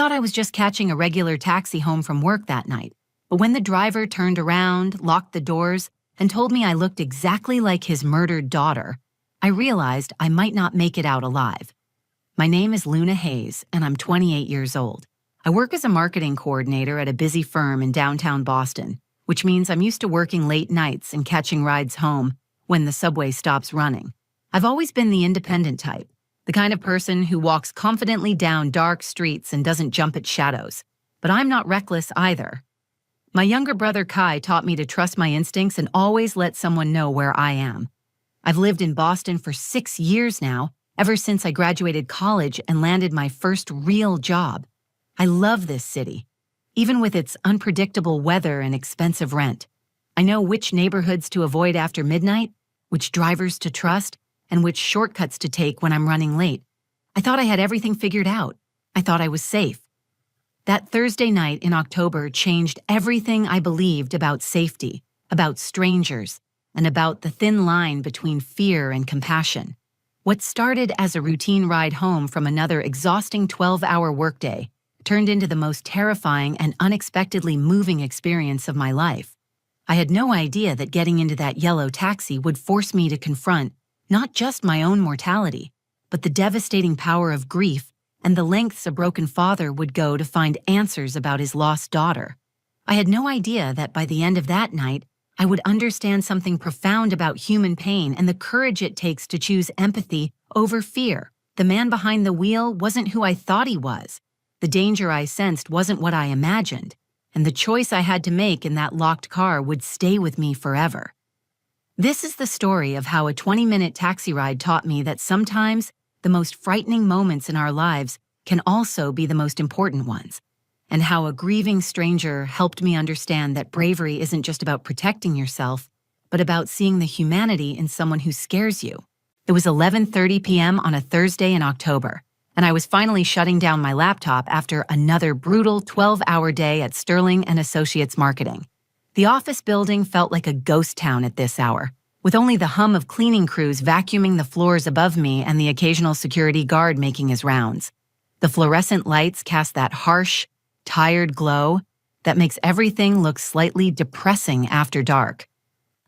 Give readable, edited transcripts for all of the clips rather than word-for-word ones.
thought I was just catching a regular taxi home from work that night, but when the driver turned around, locked the doors, and told me I looked exactly like his murdered daughter, I realized I might not make it out alive. My name is Luna Hayes, and I'm 28 years old. I work as a marketing coordinator at a busy firm in downtown Boston, which means I'm used to working late nights and catching rides home when the subway stops running. I've always been the independent type, the kind of person who walks confidently down dark streets and doesn't jump at shadows. But I'm not reckless either. My younger brother Kai taught me to trust my instincts and always let someone know where I am. I've lived in Boston for 6 years now, ever since I graduated college and landed my first real job. I love this city, even with its unpredictable weather and expensive rent. I know which neighborhoods to avoid after midnight, which drivers to trust, and which shortcuts to take when I'm running late. I thought I had everything figured out. I thought I was safe. That Thursday night in October changed everything I believed about safety, about strangers, and about the thin line between fear and compassion. What started as a routine ride home from another exhausting 12-hour workday turned into the most terrifying and unexpectedly moving experience of my life. I had no idea that getting into that yellow taxi would force me to confront not just my own mortality, but the devastating power of grief and the lengths a broken father would go to find answers about his lost daughter. I had no idea that by the end of that night, I would understand something profound about human pain and the courage it takes to choose empathy over fear. The man behind the wheel wasn't who I thought he was. The danger I sensed wasn't what I imagined, and the choice I had to make in that locked car would stay with me forever. This is the story of how a 20-minute taxi ride taught me that sometimes the most frightening moments in our lives can also be the most important ones, and how a grieving stranger helped me understand that bravery isn't just about protecting yourself, but about seeing the humanity in someone who scares you. It was 11:30 p.m. on a Thursday in October, and I was finally shutting down my laptop after another brutal 12-hour day at Sterling & Associates Marketing. The office building felt like a ghost town at this hour, with only the hum of cleaning crews vacuuming the floors above me and the occasional security guard making his rounds. The fluorescent lights cast that harsh, tired glow that makes everything look slightly depressing after dark.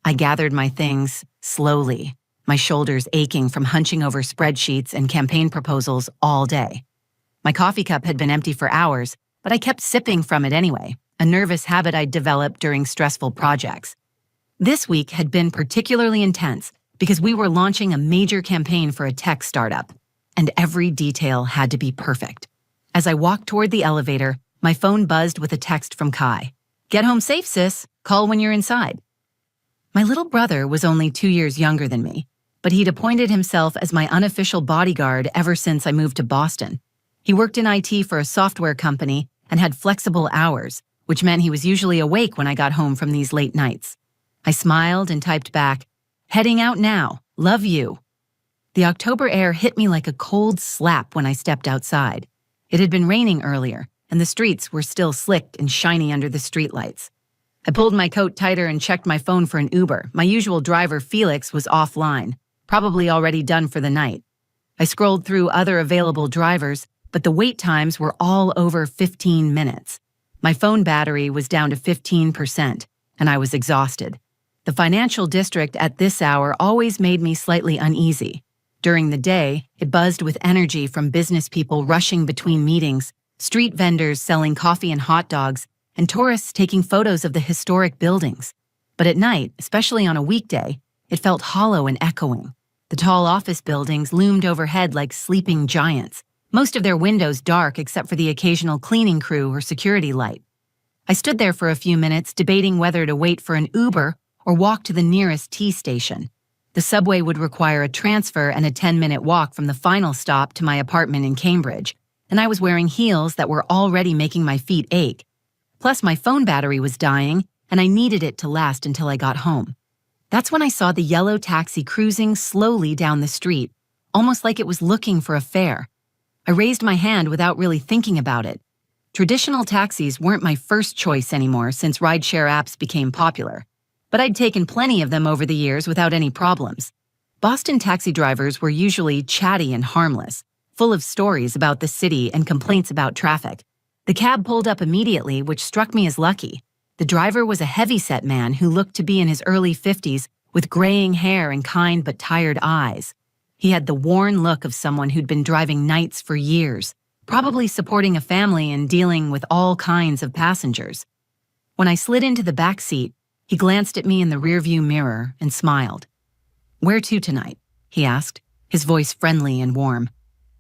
I gathered my things slowly, my shoulders aching from hunching over spreadsheets and campaign proposals all day. My coffee cup had been empty for hours, but I kept sipping from it anyway, a nervous habit I'd developed during stressful projects. This week had been particularly intense because we were launching a major campaign for a tech startup, and every detail had to be perfect. As I walked toward the elevator, my phone buzzed with a text from Kai. "Get home safe, sis. Call when you're inside." My little brother was only 2 years younger than me, but he'd appointed himself as my unofficial bodyguard ever since I moved to Boston. He worked in IT for a software company and had flexible hours, which meant he was usually awake when I got home from these late nights. I smiled and typed back, "Heading out now. Love you." The October air hit me like a cold slap when I stepped outside. It had been raining earlier, and the streets were still slick and shiny under the streetlights. I pulled my coat tighter and checked my phone for an Uber. My usual driver, Felix, was offline, probably already done for the night. I scrolled through other available drivers, but the wait times were all over 15 minutes. My phone battery was down to 15%, and I was exhausted. The financial district at this hour always made me slightly uneasy. During the day, it buzzed with energy from business people rushing between meetings, street vendors selling coffee and hot dogs, and tourists taking photos of the historic buildings. But at night, especially on a weekday, it felt hollow and echoing. The tall office buildings loomed overhead like sleeping giants, most of their windows dark except for the occasional cleaning crew or security light. I stood there for a few minutes debating whether to wait for an Uber or walk to the nearest T station. The subway would require a transfer and a 10-minute walk from the final stop to my apartment in Cambridge, and I was wearing heels that were already making my feet ache. Plus, my phone battery was dying, and I needed it to last until I got home. That's when I saw the yellow taxi cruising slowly down the street, almost like it was looking for a fare. I raised my hand without really thinking about it. Traditional taxis weren't my first choice anymore since rideshare apps became popular, but I'd taken plenty of them over the years without any problems. Boston taxi drivers were usually chatty and harmless, full of stories about the city and complaints about traffic. The cab pulled up immediately, which struck me as lucky. The driver was a heavy-set man who looked to be in his early 50s with graying hair and kind but tired eyes. He had the worn look of someone who'd been driving nights for years, probably supporting a family and dealing with all kinds of passengers. When I slid into the back seat, he glanced at me in the rearview mirror and smiled. "Where to tonight?" he asked, his voice friendly and warm.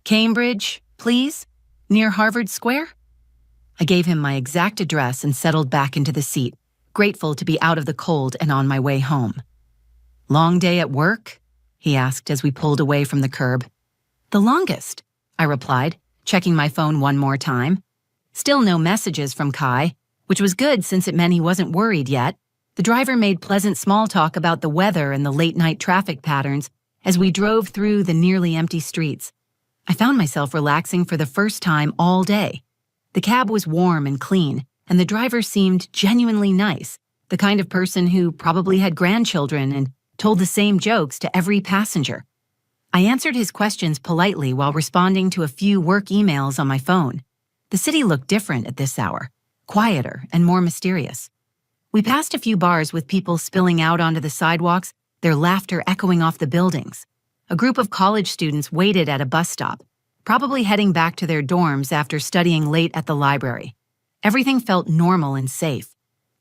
"Cambridge, please? Near Harvard Square?" I gave him my exact address and settled back into the seat, grateful to be out of the cold and on my way home. "Long day at work?" he asked as we pulled away from the curb. "The longest," I replied, checking my phone one more time. Still no messages from Kai, which was good since it meant he wasn't worried yet. The driver made pleasant small talk about the weather and the late-night traffic patterns as we drove through the nearly empty streets. I found myself relaxing for the first time all day. The cab was warm and clean, and the driver seemed genuinely nice, the kind of person who probably had grandchildren and told the same jokes to every passenger. I answered his questions politely while responding to a few work emails on my phone. The city looked different at this hour, quieter and more mysterious. We passed a few bars with people spilling out onto the sidewalks, their laughter echoing off the buildings. A group of college students waited at a bus stop, probably heading back to their dorms after studying late at the library. Everything felt normal and safe.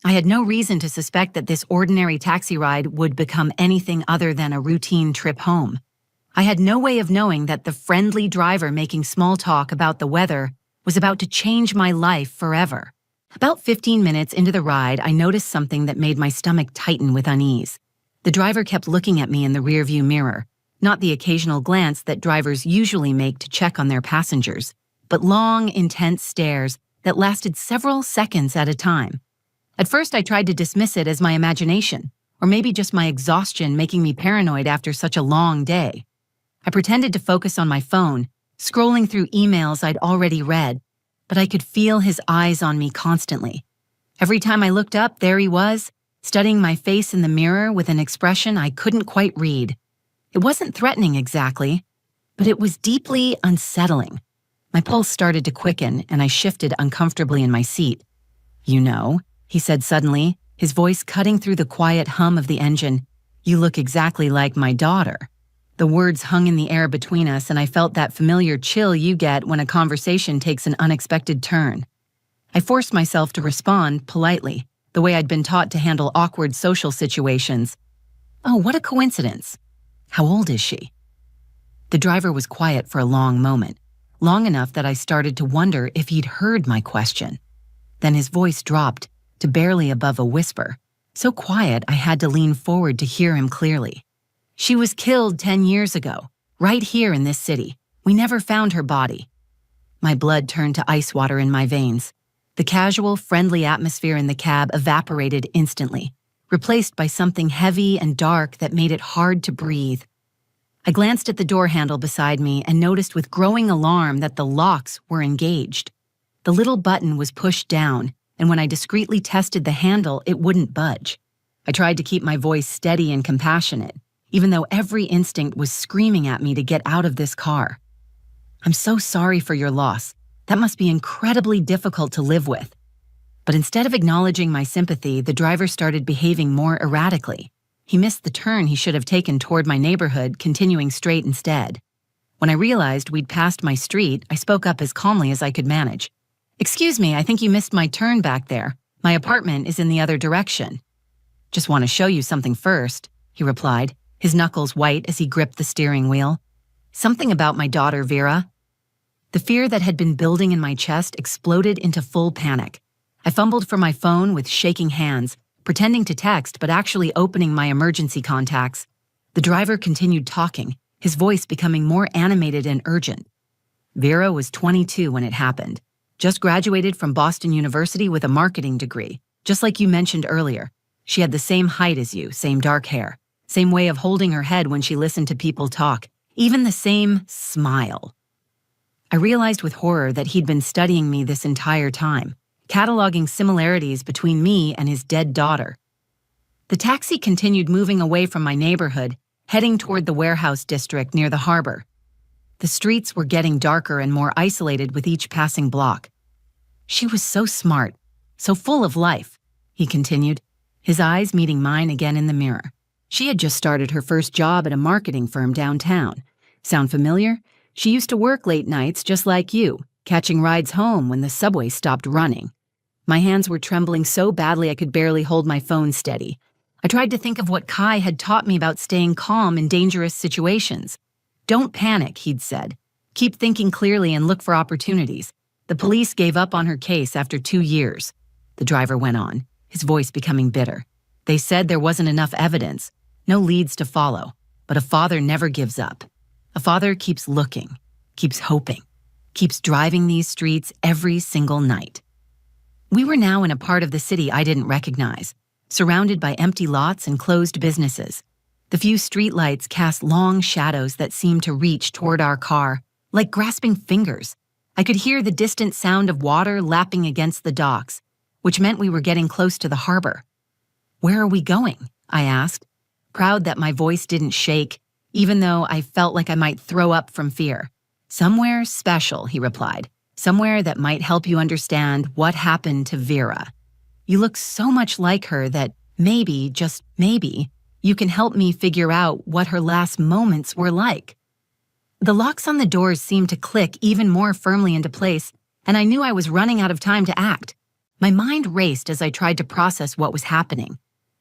I had no reason to suspect that this ordinary taxi ride would become anything other than a routine trip home. I had no way of knowing that the friendly driver making small talk about the weather was about to change my life forever. About 15 minutes into the ride, I noticed something that made my stomach tighten with unease. The driver kept looking at me in the rearview mirror, not the occasional glance that drivers usually make to check on their passengers, but long, intense stares that lasted several seconds at a time. At first, I tried to dismiss it as my imagination, or maybe just my exhaustion making me paranoid after such a long day. I pretended to focus on my phone, scrolling through emails I'd already read, but I could feel his eyes on me constantly. Every time I looked up, there he was, studying my face in the mirror with an expression I couldn't quite read. It wasn't threatening exactly, but it was deeply unsettling. My pulse started to quicken, and I shifted uncomfortably in my seat. "You know," he said suddenly, his voice cutting through the quiet hum of the engine, "you look exactly like my daughter." The words hung in the air between us, and I felt that familiar chill you get when a conversation takes an unexpected turn. I forced myself to respond politely, the way I'd been taught to handle awkward social situations. "Oh, what a coincidence. How old is she?" The driver was quiet for a long moment, long enough that I started to wonder if he'd heard my question. Then his voice dropped to barely above a whisper, so quiet I had to lean forward to hear him clearly. "She was killed 10 years ago, right here in this city. We never found her body." My blood turned to ice water in my veins. The casual, friendly atmosphere in the cab evaporated instantly, replaced by something heavy and dark that made it hard to breathe. I glanced at the door handle beside me and noticed with growing alarm that the locks were engaged. The little button was pushed down, and when I discreetly tested the handle, it wouldn't budge. I tried to keep my voice steady and compassionate, even though every instinct was screaming at me to get out of this car. "I'm so sorry for your loss. That must be incredibly difficult to live with." But instead of acknowledging my sympathy, the driver started behaving more erratically. He missed the turn he should have taken toward my neighborhood, continuing straight instead. When I realized we'd passed my street, I spoke up as calmly as I could manage. "Excuse me, I think you missed my turn back there. My apartment is in the other direction." "Just want to show you something first," he replied, his knuckles white as he gripped the steering wheel. "Something about my daughter, Vera." The fear that had been building in my chest exploded into full panic. I fumbled for my phone with shaking hands, pretending to text but actually opening my emergency contacts. The driver continued talking, his voice becoming more animated and urgent. "Vera was 22 when it happened. Just graduated from Boston University with a marketing degree, just like you mentioned earlier. She had the same height as you, same dark hair, same way of holding her head when she listened to people talk, even the same smile." I realized with horror that he'd been studying me this entire time, cataloging similarities between me and his dead daughter. The taxi continued moving away from my neighborhood, heading toward the warehouse district near the harbor. The streets were getting darker and more isolated with each passing block. She was so smart, so full of life, he continued, his eyes meeting mine again in the mirror. She had just started her first job at a marketing firm downtown. Sound familiar? She used to work late nights just like you, catching rides home when the subway stopped running. My hands were trembling so badly I could barely hold my phone steady. I tried to think of what Kai had taught me about staying calm in dangerous situations. Don't panic, he'd said. Keep thinking clearly and look for opportunities. The police gave up on her case after 2 years. The driver went on, his voice becoming bitter. They said there wasn't enough evidence, no leads to follow, but a father never gives up. A father keeps looking, keeps hoping, keeps driving these streets every single night. We were now in a part of the city I didn't recognize, surrounded by empty lots and closed businesses. The few streetlights cast long shadows that seemed to reach toward our car, like grasping fingers. I could hear the distant sound of water lapping against the docks, which meant we were getting close to the harbor. Where are we going? I asked, proud that my voice didn't shake, even though I felt like I might throw up from fear. Somewhere special, he replied. Somewhere that might help you understand what happened to Vera. You look so much like her that maybe, just maybe, you can help me figure out what her last moments were like. The locks on the doors seemed to click even more firmly into place, and I knew I was running out of time to act. My mind raced as I tried to process what was happening.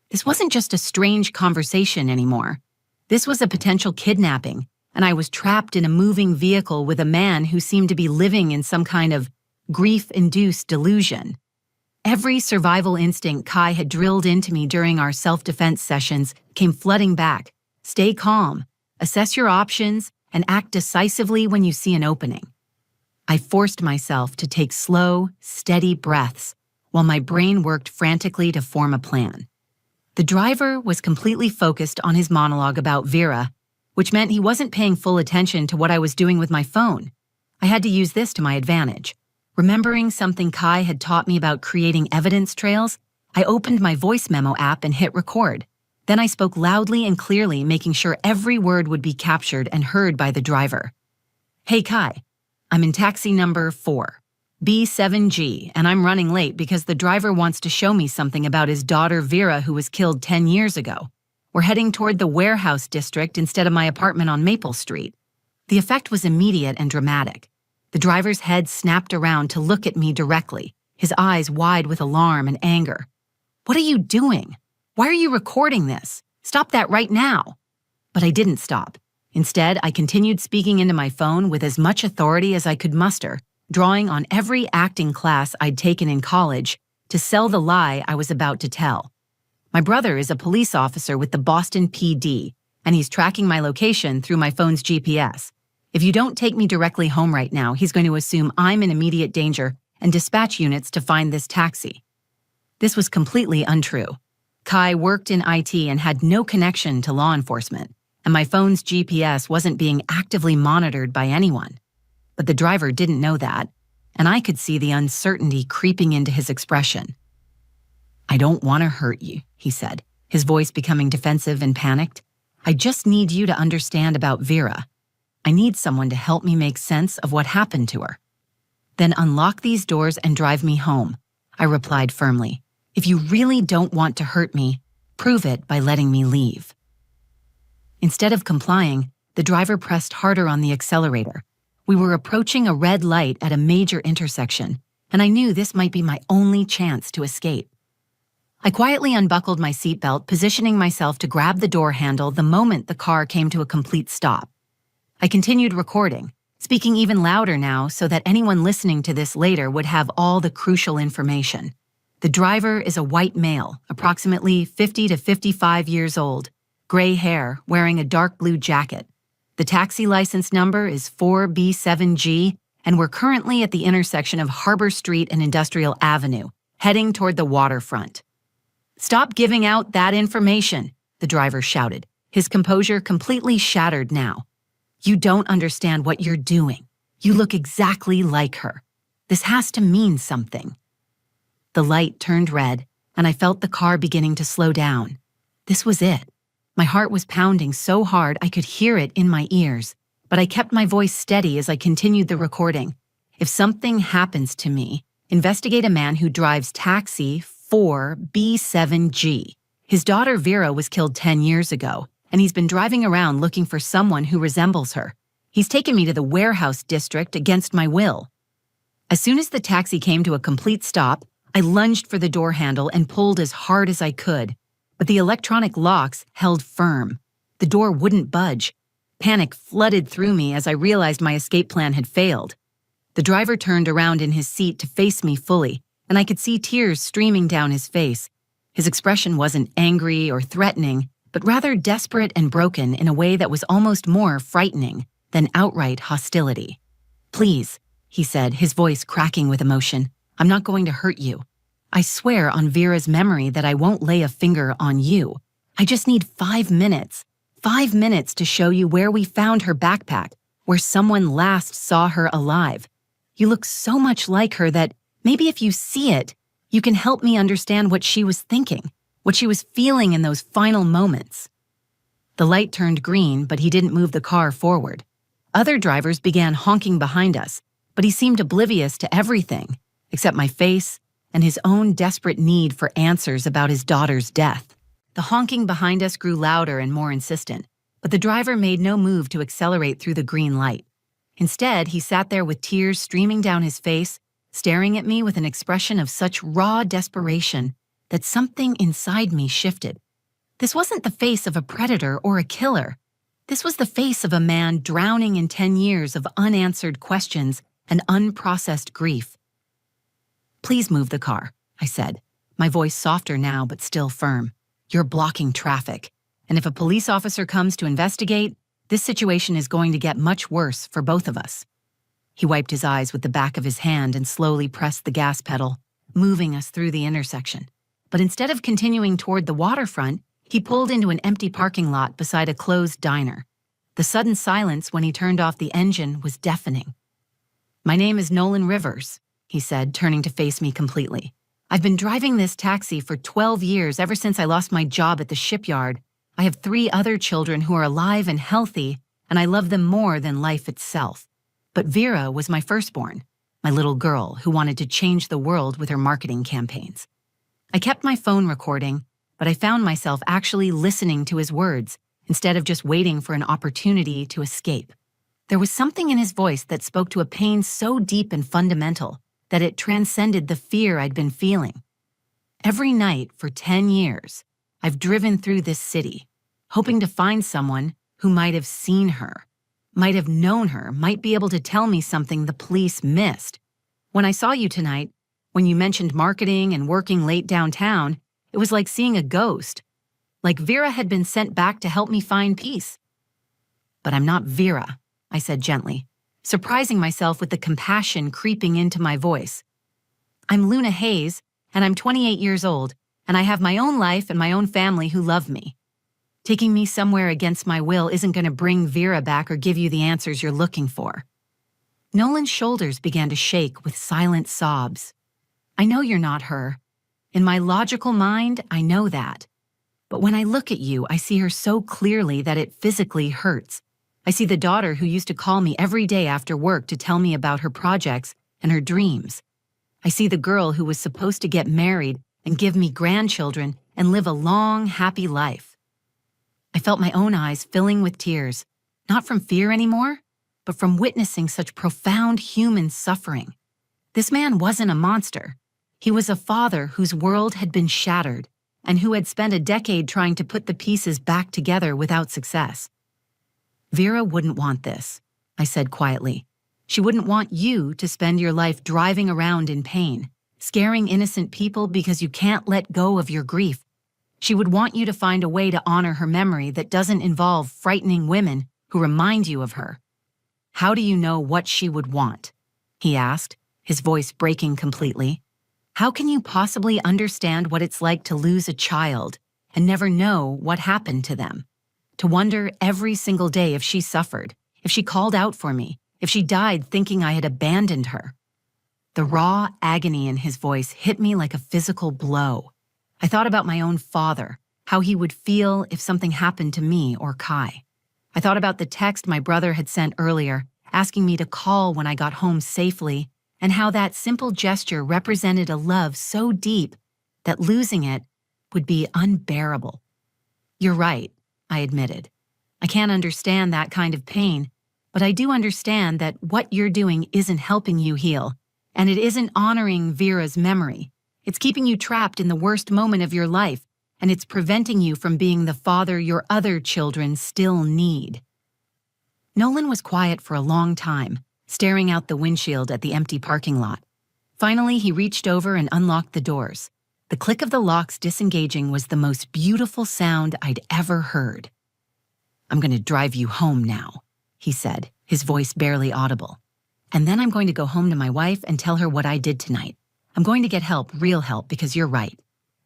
This wasn't just a strange conversation anymore. This was a potential kidnapping, and I was trapped in a moving vehicle with a man who seemed to be living in some kind of grief-induced delusion. Every survival instinct Kai had drilled into me during our self-defense sessions came flooding back. Stay calm, assess your options, and act decisively when you see an opening. I forced myself to take slow, steady breaths while my brain worked frantically to form a plan. The driver was completely focused on his monologue about Vera, which meant he wasn't paying full attention to what I was doing with my phone. I had to use this to my advantage. Remembering something Kai had taught me about creating evidence trails, I opened my voice memo app and hit record. Then I spoke loudly and clearly, making sure every word would be captured and heard by the driver. Hey Kai, I'm in taxi number 4, B7G, and I'm running late because the driver wants to show me something about his daughter Vera who was killed 10 years ago. We're heading toward the warehouse district instead of my apartment on Maple Street. The effect was immediate and dramatic. The driver's head snapped around to look at me directly, his eyes wide with alarm and anger. What are you doing? Why are you recording this? Stop that right now. But I didn't stop. Instead, I continued speaking into my phone with as much authority as I could muster, drawing on every acting class I'd taken in college to sell the lie I was about to tell. My brother is a police officer with the Boston PD, and he's tracking my location through my phone's GPS. If you don't take me directly home right now, he's going to assume I'm in immediate danger and dispatch units to find this taxi. This was completely untrue. Kai worked in IT and had no connection to law enforcement, and my phone's GPS wasn't being actively monitored by anyone. But the driver didn't know that, and I could see the uncertainty creeping into his expression. I don't want to hurt you, he said, his voice becoming defensive and panicked. I just need you to understand about Vera. I need someone to help me make sense of what happened to her. Then unlock these doors and drive me home, I replied firmly. If you really don't want to hurt me, prove it by letting me leave. Instead of complying, the driver pressed harder on the accelerator. We were approaching a red light at a major intersection, and I knew this might be my only chance to escape. I quietly unbuckled my seatbelt, positioning myself to grab the door handle the moment the car came to a complete stop. I continued recording, speaking even louder now so that anyone listening to this later would have all the crucial information. The driver is a white male, approximately 50 to 55 years old, gray hair, wearing a dark blue jacket. The taxi license number is 4B7G, and we're currently at the intersection of Harbor Street and Industrial Avenue, heading toward the waterfront. Stop giving out that information, the driver shouted, his composure completely shattered now. You don't understand what you're doing. You look exactly like her. This has to mean something. The light turned red, and I felt the car beginning to slow down. This was it. My heart was pounding so hard I could hear it in my ears, but I kept my voice steady as I continued the recording. If something happens to me, Investigate a man who drives taxi 4B7G. His daughter Vera was killed 10 years ago, and he's been driving around looking for someone who resembles her. He's taken me to the warehouse district against my will. As soon as the taxi came to a complete stop, I lunged for the door handle and pulled as hard as I could, but the electronic locks held firm. The door wouldn't budge. Panic flooded through me as I realized my escape plan had failed. The driver turned around in his seat to face me fully, and I could see tears streaming down his face. His expression wasn't angry or threatening, but rather desperate and broken in a way that was almost more frightening than outright hostility. "Please," he said, his voice cracking with emotion, "I'm not going to hurt you. I swear on Vera's memory that I won't lay a finger on you. I just need 5 minutes. 5 minutes to show you where we found her backpack, where someone last saw her alive. You look so much like her that maybe if you see it, you can help me understand what she was thinking, what she was feeling in those final moments." The light turned green, but he didn't move the car forward. Other drivers began honking behind us, but he seemed oblivious to everything, except my face and his own desperate need for answers about his daughter's death. The honking behind us grew louder and more insistent, but the driver made no move to accelerate through the green light. Instead, he sat there with tears streaming down his face, staring at me with an expression of such raw desperation that something inside me shifted. This wasn't the face of a predator or a killer. This was the face of a man drowning in 10 years of unanswered questions and unprocessed grief. "Please move the car," I said, my voice softer now but still firm. "You're blocking traffic, and if a police officer comes to investigate, this situation is going to get much worse for both of us." He wiped his eyes with the back of his hand and slowly pressed the gas pedal, moving us through the intersection. But instead of continuing toward the waterfront, he pulled into an empty parking lot beside a closed diner. The sudden silence when he turned off the engine was deafening. "My name is Nolan Rivers," he said, turning to face me completely. "I've been driving this taxi for 12 years, ever since I lost my job at the shipyard. I have 3 other children who are alive and healthy, and I love them more than life itself. But Vera was my firstborn, my little girl who wanted to change the world with her marketing campaigns." I kept my phone recording, but I found myself actually listening to his words instead of just waiting for an opportunity to escape. There was something in his voice that spoke to a pain so deep and fundamental that it transcended the fear I'd been feeling. Every night for 10 years, I've driven through this city, hoping to find someone who might have seen her, might have known her, might be able to tell me something the police missed. When I saw you tonight, when you mentioned marketing and working late downtown, it was like seeing a ghost, like Vera had been sent back to help me find peace. "But I'm not Vera," I said gently, surprising myself with the compassion creeping into my voice. "I'm Luna Hayes, and I'm 28 years old, and I have my own life and my own family who love me. Taking me somewhere against my will isn't going to bring Vera back or give you the answers you're looking for." Nolan's shoulders began to shake with silent sobs. "I know you're not her. In my logical mind, I know that. But when I look at you, I see her so clearly that it physically hurts. I see the daughter who used to call me every day after work to tell me about her projects and her dreams. I see the girl who was supposed to get married and give me grandchildren and live a long, happy life." I felt my own eyes filling with tears, not from fear anymore, but from witnessing such profound human suffering. This man wasn't a monster. He was a father whose world had been shattered and who had spent a decade trying to put the pieces back together without success. "Vera wouldn't want this," I said quietly. "She wouldn't want you to spend your life driving around in pain, scaring innocent people because you can't let go of your grief. She would want you to find a way to honor her memory that doesn't involve frightening women who remind you of her." "How do you know what she would want?" he asked, his voice breaking completely. "How can you possibly understand what it's like to lose a child and never know what happened to them? To wonder every single day if she suffered, if she called out for me, if she died thinking I had abandoned her?" The raw agony in his voice hit me like a physical blow. I thought about my own father, how he would feel if something happened to me or Kai. I thought about the text my brother had sent earlier, asking me to call when I got home safely, and how that simple gesture represented a love so deep that losing it would be unbearable. "You're right," I admitted. "I can't understand that kind of pain, but I do understand that what you're doing isn't helping you heal, and it isn't honoring Vera's memory. It's keeping you trapped in the worst moment of your life, and it's preventing you from being the father your other children still need." Nolan was quiet for a long time, staring out the windshield at the empty parking lot. Finally, he reached over and unlocked the doors. The click of the locks disengaging was the most beautiful sound I'd ever heard. "I'm going to drive you home now," he said, his voice barely audible. "And then I'm going to go home to my wife and tell her what I did tonight. I'm going to get help, real help, because you're right.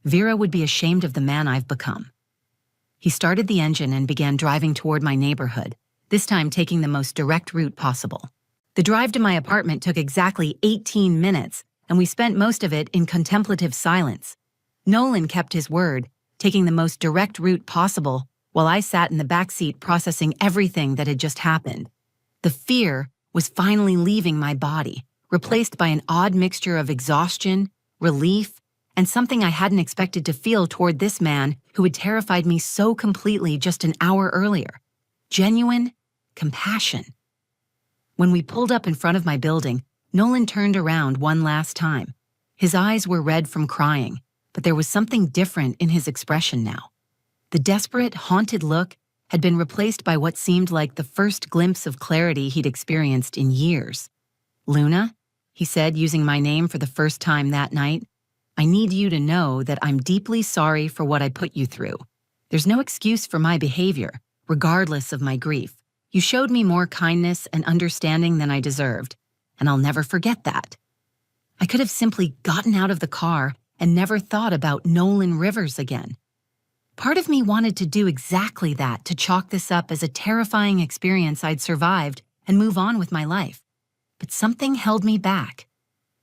Vera would be ashamed of the man I've become." He started the engine and began driving toward my neighborhood, this time taking the most direct route possible. The drive to my apartment took exactly 18 minutes, and we spent most of it in contemplative silence. Nolan kept his word, taking the most direct route possible, while I sat in the backseat processing everything that had just happened. The fear was finally leaving my body, replaced by an odd mixture of exhaustion, relief, and something I hadn't expected to feel toward this man who had terrified me so completely just an hour earlier. Genuine compassion. When we pulled up in front of my building, Nolan turned around one last time. His eyes were red from crying, but there was something different in his expression now. The desperate, haunted look had been replaced by what seemed like the first glimpse of clarity he'd experienced in years. "Luna," he said, using my name for the first time that night, "I need you to know that I'm deeply sorry for what I put you through. There's no excuse for my behavior, regardless of my grief. You showed me more kindness and understanding than I deserved, and I'll never forget that." I could have simply gotten out of the car and never thought about Nolan Rivers again. Part of me wanted to do exactly that, to chalk this up as a terrifying experience I'd survived and move on with my life. But something held me back.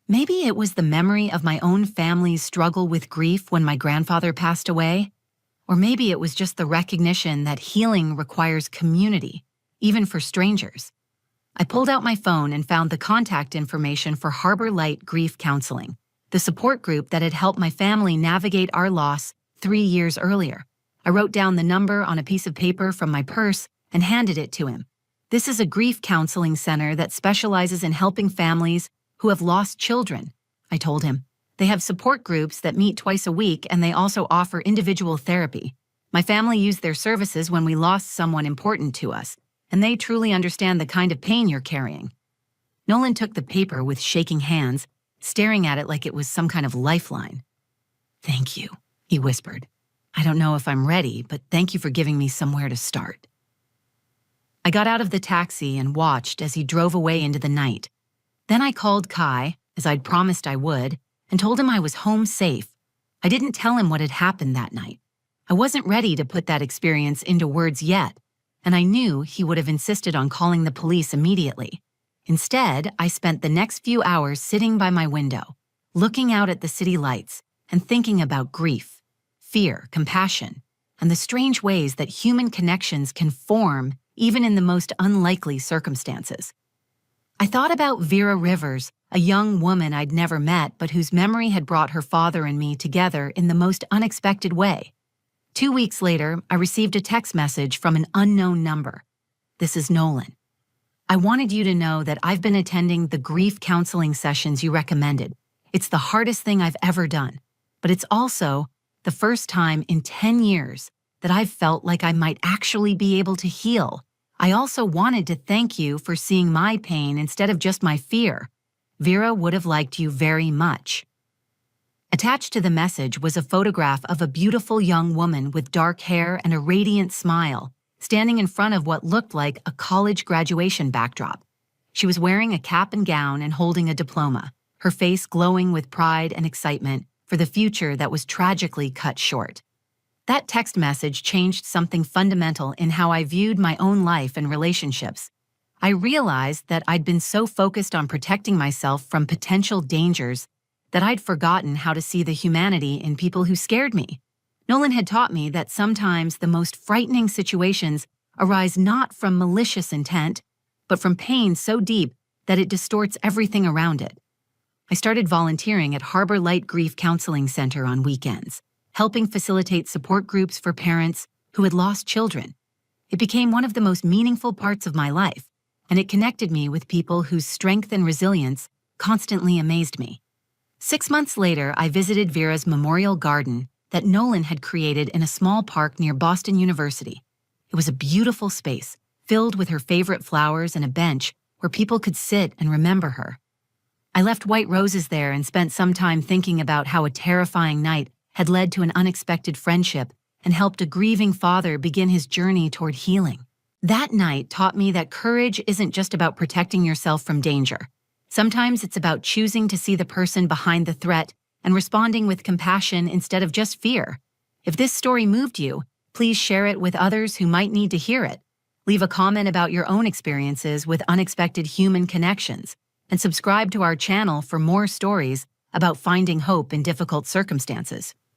Maybe it was the memory of my own family's struggle with grief when my grandfather passed away, or maybe it was just the recognition that healing requires community, even for strangers. I pulled out my phone and found the contact information for Harbor Light Grief Counseling, the support group that had helped my family navigate our loss 3 years earlier. I wrote down the number on a piece of paper from my purse and handed it to him. "This is a grief counseling center that specializes in helping families who have lost children," I told him. "They have support groups that meet twice a week, and they also offer individual therapy. My family used their services when we lost someone important to us, and they truly understand the kind of pain you're carrying." Nolan took the paper with shaking hands, staring at it like it was some kind of lifeline. "Thank you," he whispered. "I don't know if I'm ready, but thank you for giving me somewhere to start." I got out of the taxi and watched as he drove away into the night. Then I called Kai, as I'd promised I would, and told him I was home safe. I didn't tell him what had happened that night. I wasn't ready to put that experience into words yet, and I knew he would have insisted on calling the police immediately. Instead, I spent the next few hours sitting by my window, looking out at the city lights and thinking about grief, fear, compassion, and the strange ways that human connections can form even in the most unlikely circumstances. I thought about Vera Rivers, a young woman I'd never met but whose memory had brought her father and me together in the most unexpected way. 2 weeks later, I received a text message from an unknown number. "This is Nolan. I wanted you to know that I've been attending the grief counseling sessions you recommended. It's the hardest thing I've ever done, but it's also the first time in 10 years that I've felt like I might actually be able to heal. I also wanted to thank you for seeing my pain instead of just my fear. Vera would have liked you very much." Attached to the message was a photograph of a beautiful young woman with dark hair and a radiant smile, standing in front of what looked like a college graduation backdrop. She was wearing a cap and gown and holding a diploma, her face glowing with pride and excitement for the future that was tragically cut short. That text message changed something fundamental in how I viewed my own life and relationships. I realized that I'd been so focused on protecting myself from potential dangers that I'd forgotten how to see the humanity in people who scared me. Nolan had taught me that sometimes the most frightening situations arise not from malicious intent, but from pain so deep that it distorts everything around it. I started volunteering at Harbor Light Grief Counseling Center on weekends, helping facilitate support groups for parents who had lost children. It became one of the most meaningful parts of my life, and it connected me with people whose strength and resilience constantly amazed me. 6 months later, I visited Vera's memorial garden that Nolan had created in a small park near Boston University. It was a beautiful space, filled with her favorite flowers and a bench where people could sit and remember her. I left white roses there and spent some time thinking about how a terrifying night had led to an unexpected friendship and helped a grieving father begin his journey toward healing. That night taught me that courage isn't just about protecting yourself from danger. Sometimes it's about choosing to see the person behind the threat and responding with compassion instead of just fear. If this story moved you, please share it with others who might need to hear it. Leave a comment about your own experiences with unexpected human connections, and subscribe to our channel for more stories about finding hope in difficult circumstances.